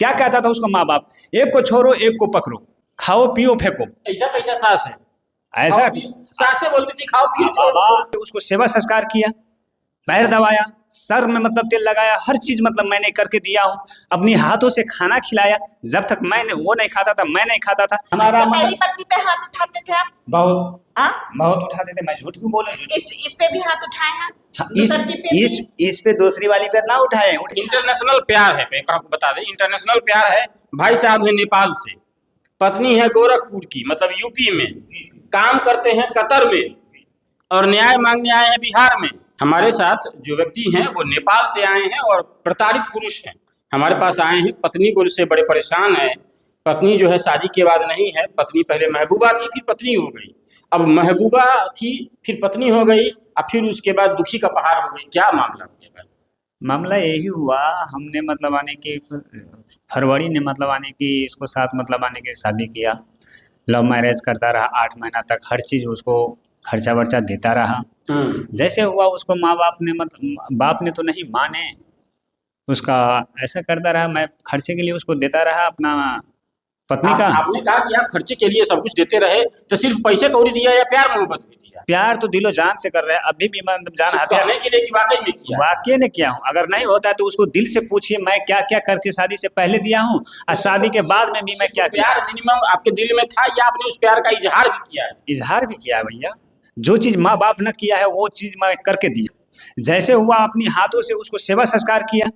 क्या कहता था उसको माँ बाप, एक को छोड़ो एक को पकड़ो, खाओ पियो फेंको। ऐसा कैसा सास है? ऐसा सास से बोलती थी खाओ पियो छोड़ो। बाबा उसको सेवा संस्कार किया, पैर दबाया, सर में मतलब तेल लगाया, हर चीज मतलब मैंने करके दिया हूँ। अपनी हाथों से खाना खिलाया, जब तक मैंने वो नहीं खाता था मैं नहीं खाता था। हमारा पहली पत्नी पे हाथ उठाते थे आप? बहुत हाँ? बहुत उठाते थे, मैं झूठ क्यों बोले? इस पे भी हाथ उठाए हैं? इस पे दूसरी वाली पे ना उठाए। इंटरनेशनल प्यार है, मैं आपको बता दें, इंटरनेशनल प्यार है। भाई साहब है नेपाल से, पत्नी है गोरखपुर की, मतलब यूपी में, काम करते हैं कतर में, और न्याय मांगने आए हैं बिहार में। हमारे साथ जो व्यक्ति हैं वो नेपाल से आए हैं और प्रताड़ित पुरुष हैं, हमारे पास आए हैं। पत्नी को से बड़े परेशान है। पत्नी जो है शादी के बाद नहीं है, पत्नी पहले महबूबा थी फिर पत्नी हो गई, अब महबूबा थी फिर पत्नी हो गई, और फिर उसके बाद दुखी का पहाड़ हो गई। क्या मामला हो गया? मामला यही हुआ, हमने मतलब आने की फरवरी ने मतलब आने की इसको साथ मतलब आने की शादी किया, लव मैरिज करता रहा 8 महीना तक, हर चीज़ उसको खर्चा वर्चा देता रहा। जैसे हुआ उसको माँ बाप ने मतलब बाप ने तो नहीं माने, उसका ऐसा करता रहा, मैं खर्चे के लिए उसको देता रहा अपना पत्नी का। आपने कहा कि आप खर्चे के लिए सब कुछ देते रहे, तो सिर्फ पैसे कौड़ी दिया या प्यार मोहब्बत भी दिया? प्यार तो दिलो जान से कर रहे हैं, अभी भी मतलब जान हत्या कहने के लिए कि वाकई में किया? वाकई ने किया हूँ। अगर नहीं होता है तो उसको दिल से पूछिए मैं क्या क्या करके शादी से पहले दिया हूँ और शादी के बाद में भी मैं क्या किया। प्यार मिनिमम आपके दिल में था या आपने उस प्यार का इजहार भी किया है? इजहार भी किया है भैया, जो चीज माँ बाप ने किया है वो चीज मैं करके दिया। जैसे हुआ अपनी हाथों से उसको सेवा संस्कार किया,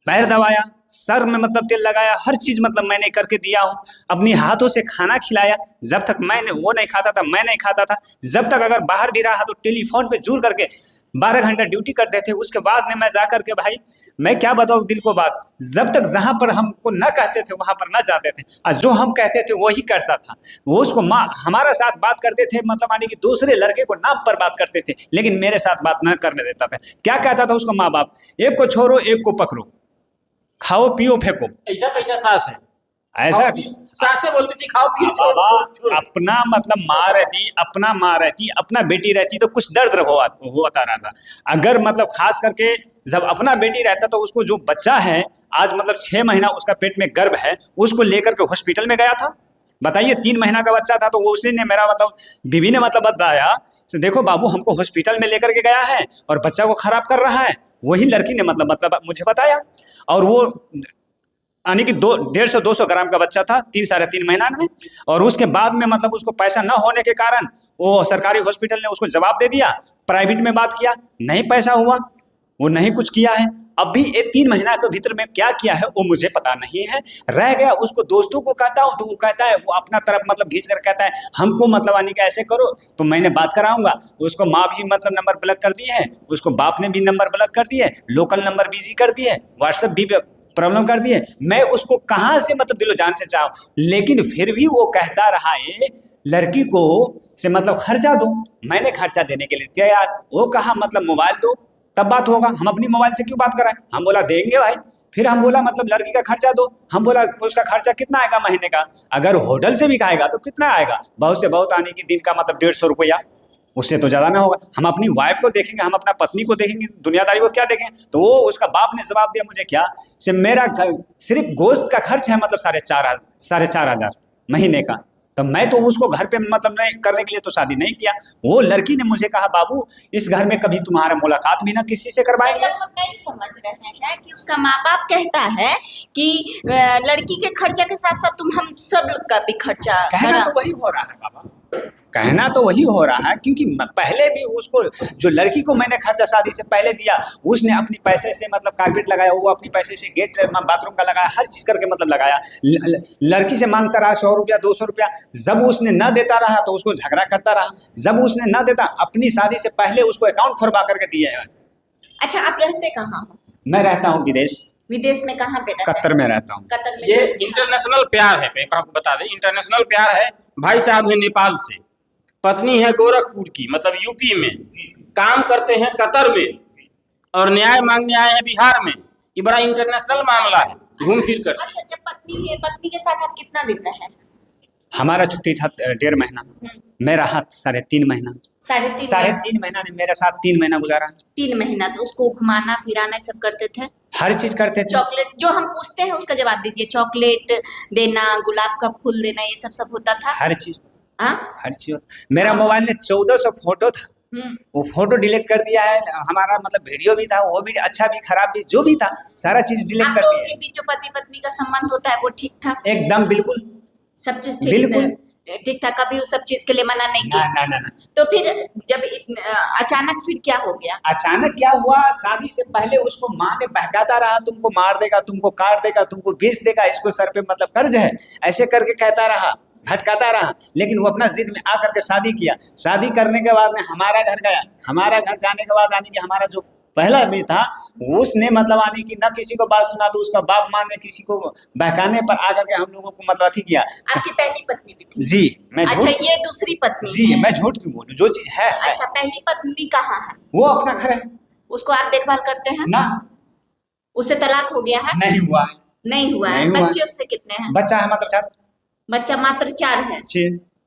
पैर दबाया, सर में मतलब तेल लगाया, हर चीज मतलब मैंने करके दिया हूँ। अपनी हाथों से खाना खिलाया, जब तक मैंने वो नहीं खाता था मैं नहीं खाता था। जब तक अगर बाहर भी रहा तो टेलीफोन पे जुड़ करके 12 घंटा ड्यूटी करते थे। उसके बाद में मैं जा करके भाई मैं क्या बताऊँ दिल को बात, जब तक जहाँ पर हमको न कहते थे वहाँ पर न जाते थे, और जो हम कहते थे वही करता था। वो उसको माँ हमारा साथ बात करते थे मतलब आने की दूसरे लड़के को नाम पर बात करते थे, लेकिन मेरे साथ बात न करने देता था। क्या कहता था उसको माँ बाप, एक को छोड़ो एक को पकड़ो, खाओ पियो फेंको। ऐसा कैसा सास है? ऐसा सास से बोलती थी खाओ पियो छोड़ो छोड़ो। अपना मतलब माँ रहती, अपना माँ रहती, अपना बेटी रहती तो कुछ दर्द होता रहता। अगर मतलब खास करके जब अपना बेटी रहता तो उसको जो बच्चा है आज मतलब 6 महीना उसका पेट में गर्भ है, उसको लेकर के हॉस्पिटल में गया था। बताइए 3 महीना का बच्चा था तो वो उसी ने मेरा मतलब बीवी ने मतलब बताया, देखो बाबू हमको हॉस्पिटल में लेकर के गया है और बच्चा को खराब कर रहा है। वही लड़की ने मतलब मुझे बताया, और वो यानी कि 150-200 ग्राम का बच्चा था 3-3.5 महीना में। और उसके बाद में मतलब उसको पैसा न होने के कारण वो सरकारी हॉस्पिटल ने उसको जवाब दे दिया, प्राइवेट में बात किया, नहीं पैसा हुआ, वो नहीं कुछ किया है। अभी ये 3 महीना के भीतर में क्या किया है वो मुझे पता नहीं है, रह गया। उसको दोस्तों को कहता हूँ तो वो कहता है, वो अपना तरफ मतलब खींच कर कहता है हमको मतलब आने का ऐसे करो तो मैंने बात कराऊंगा। उसको माँ भी मतलब नंबर ब्लॉक कर दिए है, उसको बाप ने भी नंबर ब्लॉक कर दिए, लोकल नंबर बिजी कर दिए, व्हाट्सएप भी प्रॉब्लम कर दिए। मैं उसको कहाँ से मतलब दिलो जान से चाहूँ, लेकिन फिर भी वो कहता रहा है लड़की को से मतलब खर्चा दो। मैंने खर्चा देने के लिए तैयार, वो कहा मतलब मोबाइल दो तब बात होगा, हम अपनी मोबाइल से क्यों बात कराएं। हम बोला देंगे भाई। फिर हम बोला मतलब लड़की का खर्चा दो, हम बोला उसका खर्चा कितना आएगा महीने का, अगर होटल से भी खाएगा तो कितना आएगा, बहुत से बहुत आने की दिन का मतलब 150 रुपया, उससे तो ज़्यादा ना होगा। हम अपनी वाइफ को देखेंगे, हम अपना पत्नी को देखेंगे, दुनियादारी को क्या देखेंगे। तो वो उसका बाप ने जवाब दिया मुझे क्या से मेरा सिर्फ गोश्त का खर्च है मतलब 4,500 महीने का। तो मैं तो उसको घर पे मतलब नहीं करने के लिए तो शादी नहीं किया। वो लड़की ने मुझे कहा बाबू इस घर में कभी तुम्हारा मुलाकात भी ना किसी से करवाएंगे। हम नहीं समझ रहे हैं कि उसका माँ बाप कहता है कि लड़की के खर्चा के साथ साथ तुम हम सब लोग का भी खर्चा कहना तो वही हो रहा है बाबा, कहना तो वही हो रहा है, क्योंकि पहले भी उसको जो लड़की को मैंने खर्चा शादी से पहले दिया, उसने अपनी पैसे से मतलब कारपेट लगाया, वो अपनी पैसे से गेट बाथरूम का लगाया, हर चीज करके मतलब लगाया। लड़की से मांगता रहा 100 रुपया 200 रुपया, जब उसने न देता रहा तो उसको झगड़ा करता रहा, जब उसने न देता अपनी शादी से पहले उसको अकाउंट खुलवा करके दिया है। अच्छा आप रहते कहाँ हो? मैं रहता हूँ विदेश। विदेश में कहाँ पे रहते हैं? कतर में रहता हूँ। कतर में। ये इंटरनेशनल प्यार है, मैं आपको बता दें, इंटरनेशनल प्यार है। भाई साहब है नेपाल से, पत्नी है गोरखपुर की, मतलब यूपी में, काम करते हैं कतर में, और न्याय मांगने आए हैं बिहार में। ये बड़ा इंटरनेशनल मामला है, घूम फिर कर। अच्छा जब पत्नी के साथ आप कितना दिन रहे? हमारा छुट्टी था 1.5 महीना, मेरा हाथ 3.5 महीना। 3.5 महीना ने मेरे साथ 3 महीना गुजारा। 3 महीना तो उसको घुमाना फिराना सब करते थे? हर चीज करते थे। चॉकलेट जो हम पूछते हैं उसका जवाब दीजिए। चॉकलेट देना, गुलाब का फूल देना, ये सब होता था। हर चीज, हाँ हर चीज होता। मेरा हाँ। मोबाइल में 1400 फोटो था, हम्म। वो फोटो डिलीट कर दिया है। हमारा मतलब वीडियो भी था, वो भी अच्छा भी खराब भी जो भी था, सारा चीज डिलीट आप कर लोगों दिया के बीच जो पति पत्नी का संबंध होता है वो ठीक था? है। एकदम बिल्कुल सब चीज ठीक बिल्कुल। ठीक था, कभी उस सब चीज के लिए मना नहीं ना किया? ना ना ना। तो फिर जब अचानक फिर क्या हो गया? अचानक क्या हुआ, शादी से पहले उसको माँ ने बहकाता रहा, तुमको मार देगा, तुमको काट देगा, तुमको बेच देगा, इसको सर पे मतलब कर्ज है, ऐसे करके कहता रहा, भटकाता रहा। लेकिन वो अपना जिद में आकर के शादी किया। शादी करने के बाद में हमारा घर गया। हमारा घर जाने के बाद यानी कि हमारा जो पहला भी था, उसने मतलब आने की न किसी को बात सुना, तो उसका बाप माँ ने किसी को बहकाने पर आकर के हम लोगों को मतलब अथी किया। आपकी पहली पत्नी भी थी? जी मैं अच्छा, झूठ, ये दूसरी पत्नी जी है? मैं झूठ क्यों बोलूं, जो चीज है। अच्छा, पहली पत्नी कहाँ है? वो अपना घर है उसको आप देखभाल करते हैं? ना। उससे तलाक हो गया है? नहीं हुआ है। नहीं हुआ है। नहीं हुआ। बच्चे उससे कितने हैं? बच्चा है मतलब 4। बच्चा मात्र 4 है।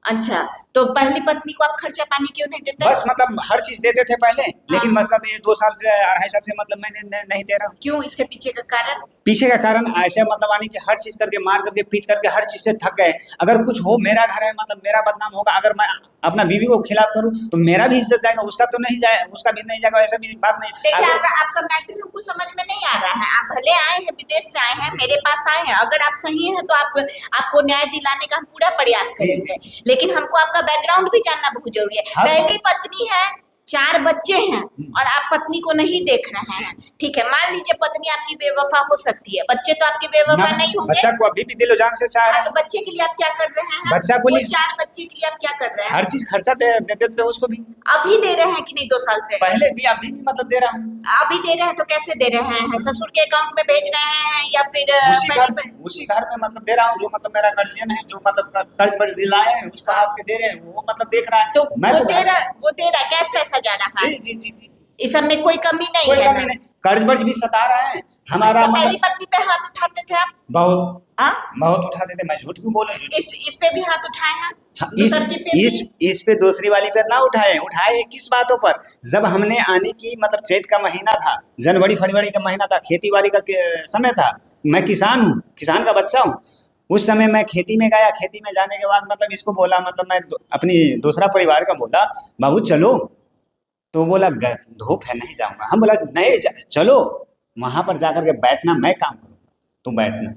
अच्छा, तो पहली पत्नी को आप खर्चा पानी क्यों नहीं देते? बस मतलब हर चीज देते थे पहले, लेकिन हाँ। मतलब ये 2 साल से 2.5 साल से मतलब मैंने नहीं दे रहा हूँ। क्यों, इसके पीछे का कारण? पीछे का कारण ऐसे मतलब आने की हर चीज करके, मार करके, पीट करके, हर चीज से थक गए। अगर कुछ हो, मेरा घर है, मतलब मेरा बदनाम होगा। अगर मैं अपना बीवी को खिलाफ करूं तो मेरा भी इज्जत जाएगा, उसका तो नहीं जाए, उसका भी नहीं जाएगा, ऐसा भी बात नहीं। देखिए, आपका मैटर हमको समझ में नहीं आ रहा है। आप भले आए हैं, विदेश से आए हैं, मेरे पास आए हैं, अगर आप सही हैं तो आपको न्याय दिलाने का हम पूरा प्रयास करेंगे, लेकिन हमको आपका बैकग्राउंड भी जानना बहुत जरूरी है। हाँ। पहली पत्नी है, 4 बच्चे हैं, और आप पत्नी को नहीं देख रहे हैं। ठीक है, मान लीजिए पत्नी आपकी बेवफा हो सकती है, बच्चे तो आपके बेवफा नहीं होंगे। बच्चा को अभी भी दिलो जान से चाह रहे हैं। तो बच्चे के लिए आप क्या कर रहे हैं? बच्चा को वो लिए 4 बच्चे के लिए आप क्या कर रहे हैं? हर चीज खर्चा दे देते थे उसको भी। अभी दे रहे हैं कि नहीं? 2 साल से पहले भी, अभी भी मतलब दे रहा हूँ। अभी दे रहे हैं तो कैसे दे रहे हैं? ससुर के अकाउंट में भेज रहे हैं या फिर उसी घर में मतलब दे रहा हूँ, जो मतलब मेरा गार्जियन है, जो मतलब कर्ज वर्ज दिलाए हैं, उसको हाथ के दे रहे हैं, वो मतलब देख रहा है। तो मैं वो दे रहा है, कैश पैसा जा रहा है। जी जी जी जी, इस सब में कोई कमी नहीं कोई है कमी ना? नहीं। कर्ज वर्ज भी सता रहा है हमारा। अच्छा, पहली मतलब पत्नी पे हाथ उठाते थे आप? बहुत हाँ? बहुत उठाते थे। मैं झूठ क्यों बोले? इस पे भी हाथ उठाए हैं? इस दूसर के पे भी? इस पे दूसरी वाली पे ना उठाए किस बातों पर? जब हमने आने की मतलब चैत का महीना था, जनवरी फरवरी का महीना था, खेती बाड़ी का समय था। मैं किसान हूँ, किसान का बच्चा हूँ। उस समय मैं खेती में गया। खेती में जाने के बाद मतलब इसको बोला, मतलब मैं अपनी दूसरा परिवार का बोला, बाबू चलो। तो बोला धूप है, नहीं जाऊंगा। हम बोला नहीं चलो, वहां पर जाकर के बैठना, मैं काम करूंगा, तुम बैठना।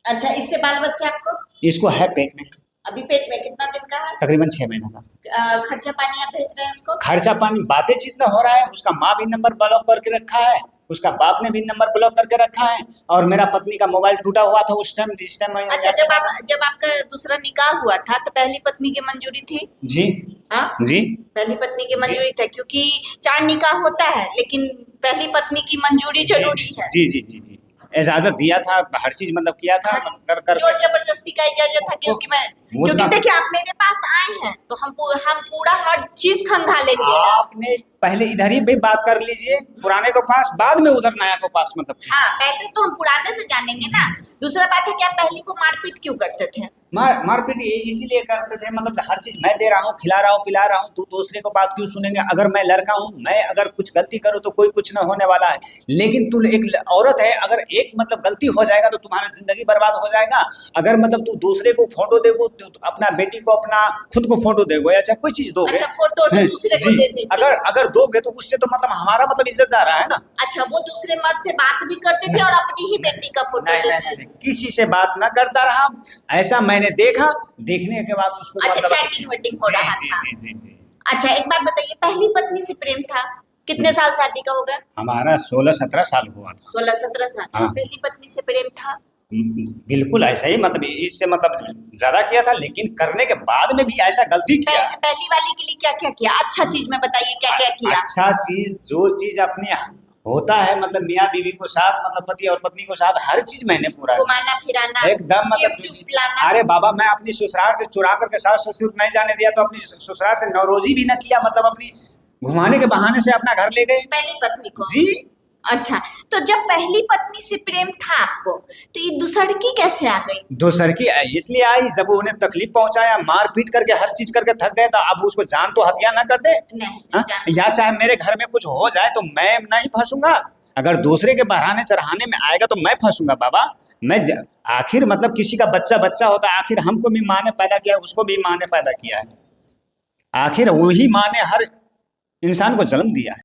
अच्छा, इससे बाल बच्चे आपको? इसको है पेट में, अभी पेट में कितना दिन का है? तकरीबन 6 महीना का। खर्चा पानी आप भेज रहे हैं उसको? खर्चा पानी बातें जितना हो रहा है, उसका माँ भी नंबर ब्लॉक करके रखा है, उसका बाप ने भी नंबर ब्लॉक करके रखा है, और मेरा पत्नी का मोबाइल टूटा हुआ था उस टाइम, जिस टाइम। अच्छा, जब आपका दूसरा निकाह हुआ था तो पहली पत्नी की मंजूरी थी? जी हाँ जी, पहली पत्नी की मंजूरी थी, क्योंकि 4 निकाह होता है, लेकिन पहली पत्नी की मंजूरी जरूरी है। जी जी जी जी, इजाजत दिया था, हर चीज मतलब किया था, कर जोर जबरदस्ती का इजाजत था कि उसकी क्योंकि देखिए, आप मेरे पास आए हैं तो हम पूरा हर चीज खंगालेंगे। आपने पहले इधर ही भी बात कर लीजिए, पुराने के पास, बाद में उधर नया के पास मतलब। हाँ, पहले तो हम पुराने से जानेंगे ना। दूसरा बात है कि आप पहली को मारपीट क्यों करते थे? मारपीट इसीलिए करते थे, मतलब हर चीज मैं दे रहा हूँ, खिला रहा हूँ, पिला रहा हूँ, तू दूसरे को बात क्यों सुनेंगे? अगर मैं लड़का हूँ, मैं अगर कुछ गलती करूँ तो कोई कुछ ना होने वाला है, लेकिन तू एक औरत है, अगर एक मतलब गलती हो जाएगा तो तुम्हारा जिंदगी बर्बाद हो जाएगा। अगर मतलब तू दूसरे को फोटो देगो, तो अपना बेटी को, अपना खुद को फोटो देगो, या चाहे कोई चीज दोगे। अच्छा, फोटो दूसरे को दे देते? अगर दोगे तो उससे तो मतलब हमारा मतलब इज्जत जा रहा है ना। अच्छा, वो दूसरे मर्द से बात भी करते थे और अपनी ही बेटी का फोटो देते थे? किसी से बात ना करता रहा, ऐसा मैंने देखा। देखने के बाद उसको अच्छा, मतलब चैटिंग वेटिंग हो रहा था। जी। अच्छा, एक बात बताइए, पहली पत्नी से प्रेम था? कितने साल शादी का होगा? हमारा 16-17 साल हुआ था। 16-17 साल। हाँ। पहली पत्नी से प्रेम था? बिल्कुल ऐसा ही, मतलब इससे मतलब ज्यादा किया था, लेकिन करने के बाद में भी ऐसा गलती किया। पहली वाली के लिए क्या क्या किया? अच्छा चीज में बताइए, क्या क्या किया? अच्छा चीज, जो चीज अपने होता है, मतलब मियाँ बीवी को साथ, मतलब पति और पत्नी को साथ, हर चीज मैंने पूरा घुमाना फिराना, एकदम मतलब। गिफ्ट लाना। अरे बाबा, मैं अपनी ससुराल से चुरा करके सास ससुर नहीं जाने दिया, तो अपनी ससुराल से नौरोजी भी न किया, मतलब अपनी घुमाने के बहाने से अपना घर ले गए पहली पत्नी को। जी। अच्छा, तो जब पहली पत्नी से प्रेम था आपको, तो ये दूसरकी कैसे आ गई? दूसरकी इसलिए आई, जब उन्हें तकलीफ पहुंचाया, मार पीट करके, हर चीज करके थक गए, तो अब उसको जान तो हत्या ना कर दे। नहीं, या चाहे मेरे घर में कुछ हो जाए तो मैं नहीं फंसूंगा। अगर दूसरे के बढ़ाने चढ़ाने में आएगा तो मैं फंसूंगा बाबा। आखिर मतलब किसी का बच्चा बच्चा होता है, आखिर हमको भी माँ ने पैदा किया है, उसको भी माँ ने पैदा किया है, आखिर वही माँ ने हर इंसान को जन्म दिया है।